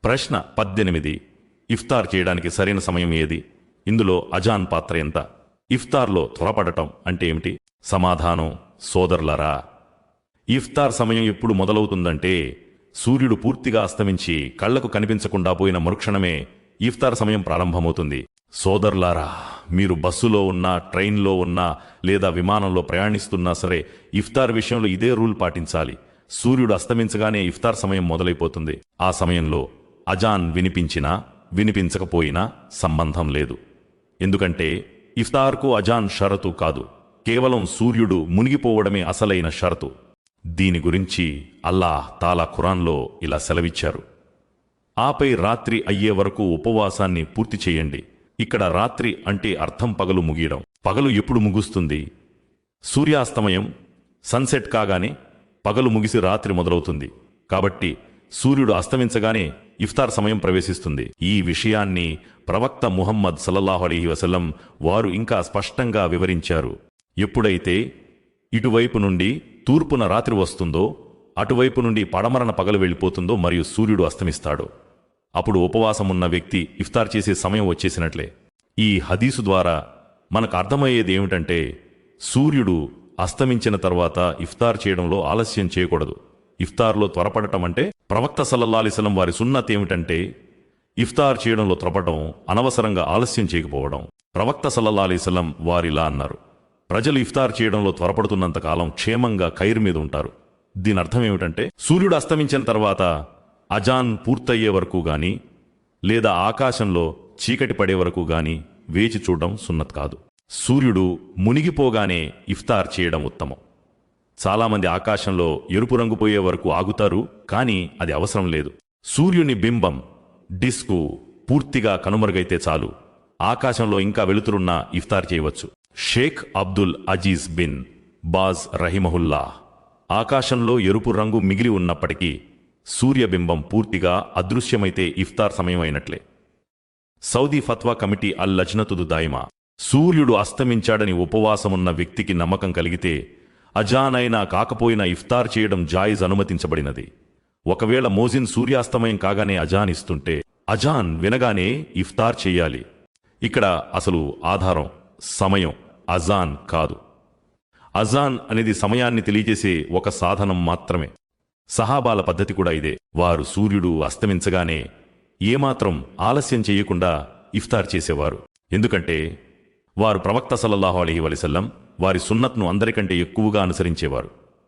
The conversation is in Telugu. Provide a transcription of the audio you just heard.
ప్రశ్న 18. ఇఫ్తార్ చేయడానికి సరైన సమయం ఏది? ఇందులో అజాన్ పాత్ర ఎంత? ఇఫ్తార్లో త్వరపడటం అంటే ఏమిటి? సమాధానం: సోదరులారా, ఇఫ్తార్ సమయం ఎప్పుడు మొదలవుతుందంటే సూర్యుడు పూర్తిగా అస్తమించి కళ్లకు కనిపించకుండా పోయిన మరుక్షణమే ఇఫ్తార్ సమయం ప్రారంభమవుతుంది. సోదరులారా, మీరు బస్సులో ఉన్నా, ట్రైన్లో ఉన్నా లేదా విమానంలో ప్రయాణిస్తున్నా సరే ఇఫ్తార్ విషయంలో ఇదే రూల్ పాటించాలి. సూర్యుడు అస్తమించగానే ఇఫ్తార్ సమయం మొదలైపోతుంది. ఆ సమయంలో అజాన్ వినిపించినా వినిపించకపోయినా సంబంధం లేదు. ఎందుకంటే ఇఫ్తార్కు అజాన్ షరతు కాదు, కేవలం సూర్యుడు మునిగిపోవడమే అసలైన షరతు. దీని గురించి అల్లాహ్ తాలా ఖురాన్లో ఇలా సెలవిచ్చారు: ఆపై రాత్రి అయ్యే వరకు ఉపవాసాన్ని పూర్తి చేయండి. ఇక్కడ రాత్రి అంటే అర్థం పగలు ముగియడం. పగలు ఎప్పుడు ముగుస్తుంది? సూర్యాస్తమయం సన్సెట్ కాగానే పగలు ముగిసి రాత్రి మొదలవుతుంది. కాబట్టి సూర్యుడు అస్తమించగానే ఇఫ్తార్ సమయం ప్రవేశిస్తుంది. ఈ విషయాన్ని ప్రవక్త ముహమ్మద్ సల్లల్లాహు అలైహి వసల్లం వారు ఇంకా స్పష్టంగా వివరించారు. ఎప్పుడైతే ఇటువైపు నుండి తూర్పున రాత్రి వస్తుందో, అటువైపు నుండి పడమరన పగలు వెళ్ళిపోతుందో మరియు సూర్యుడు అస్తమిస్తాడో, అప్పుడు ఉపవాసమున్న వ్యక్తి ఇఫ్తార్ చేసే సమయం వచ్చేసినట్లే. ఈ హదీసు ద్వారా మనకు అర్థమయ్యేది ఏమిటంటే సూర్యుడు అస్తమించిన తర్వాత ఇఫ్తార్ చేయడంలో ఆలస్యం చేయకూడదు. ఇఫ్తార్లో త్వరపడటం అంటే ప్రవక్త సల్లల్లాహు అలైహి వసల్లం వారి సున్నత్ ఏమిటంటే ఇఫ్తార్ చేయడంలో త్వరపడడం, అనవసరంగా ఆలస్యం చేయకపోవడం. ప్రవక్త సల్లల్లాహు అలైహి వసల్లం వారిలా అన్నారు: ప్రజలు ఇఫ్తార్ చేయడంలో త్వరపడుతున్నంతకాలం క్షేమంగా ఖైర్ మీద ఉంటారు. దీని అర్థం ఏమిటంటే సూర్యుడు అస్తమించిన తర్వాత అజాన్ పూర్తయ్యే వరకు గాని లేదా ఆకాశంలో చీకటి పడే వరకు గాని వేచి చూడడం సున్నత్ కాదు. సూర్యుడు మునిగిపోగానే ఇఫ్తార్ చేయడం ఉత్తమం. చాలామంది ఆకాశంలో ఎరుపు రంగు పోయే వరకు ఆగుతారు, కానీ అది అవసరం లేదు. సూర్యుని బింబం, డిస్కు పూర్తిగా కనుమరుగైతే చాలు, ఆకాశంలో ఇంకా వెలుతురున్నా ఇఫ్తార్ చేయవచ్చు. షేక్ అబ్దుల్ అజీజ్ బిన్ బాజ్ రహిమహుల్లా: ఆకాశంలో ఎరుపు రంగు మిగిలి ఉన్నప్పటికీ సూర్యబింబం పూర్తిగా అదృశ్యమైతే ఇఫ్తార్ సమయం అయినట్లే. సౌదీ ఫత్వా కమిటీ అల్ లజ్నతుదు దాయిమా: సూర్యుడు అస్తమించాడని ఉపవాసమున్న వ్యక్తికి నమ్మకం కలిగితే అజాన్ అయినా కాకపోయినా ఇఫ్తార్ చేయడం జాయిజ్ అనుమతించబడినది. ఒకవేళ మోజిన్ సూర్యాస్తమయం కాగానే అజాన్ ఇస్తుంటే అజాన్ వినగానే ఇఫ్తార్ చెయ్యాలి. ఇక్కడ అసలు ఆధారం సమయం, అజాన్ కాదు. అజాన్ అనేది సమయాన్ని తెలియజేసే ఒక సాధనం మాత్రమే. సహాబాల పద్ధతి కూడా ఇదే. వారు సూర్యుడు అస్తమించగానే ఏమాత్రం ఆలస్యం చేయకుండా ఇఫ్తార్ చేసేవారు. ఎందుకంటే వారు ప్రవక్త సల్లల్లాహు అలైహి వసల్లం వారి సున్నత్ను అందరికంటే ఎక్కువగా అనుసరించేవారు.